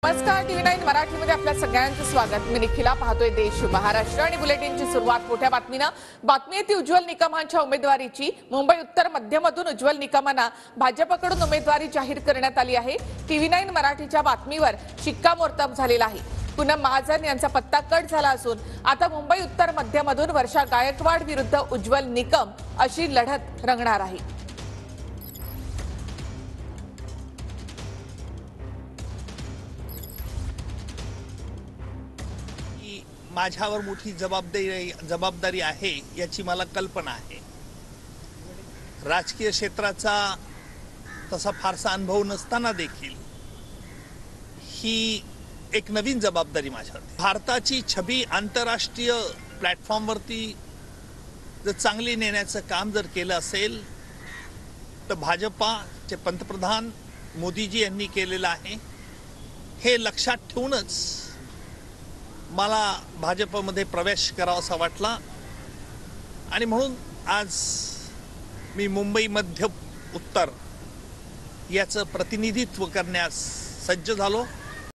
नमस्कार TV9 मराठीमध्ये आपल्या सगळ्यांचं स्वागत। मी निखिला पाहतोय देश महाराष्ट्र आणि बुलेटिनची सुरुवात मोठ्या बातमीनं। बातमी आहे ती उज्ज्वल निकमांच्या उमेदवारीची। मुंबई उत्तर मध्यमधून उज्ज्वल निकमांना भाजपकडून उमेदवारी जाहीर करण्यात आली आहे। TV9 मराठीच्या बातमीवर शिक्कामोर्तब झालेला आहे। पूनम महाजन यांचा पत्ता कट झाला असून आता मुंबई उत्तर मध्यमधून वर्षा गायकवाड विरुद्ध उज्ज्वल निकम अशी लढत रंगणार आहे। माझ्यावर मोठी जबाबदारी आहे याची मला कल्पना आहे। राजकीय क्षेत्राचा तसा फारसा अनुभव नसताना देखील ही एक नवीन जबाबदारी माझ्यावर। भारताची छबी आंतरराष्ट्रीय प्लॅटफॉर्मवरती जर चांगली नेण्याचं काम जर केलं असेल तर भाजपाचे पंतप्रधान मोदीजी यांनी केलेलं आहे। हे लक्षात ठेवूनच मला भाजपमध्ये प्रवेश करावासा वाटला आणि म्हणून आज मी मुंबई मध्य उत्तर याचं प्रतिनिधित्व करण्यास सज्ज झालो।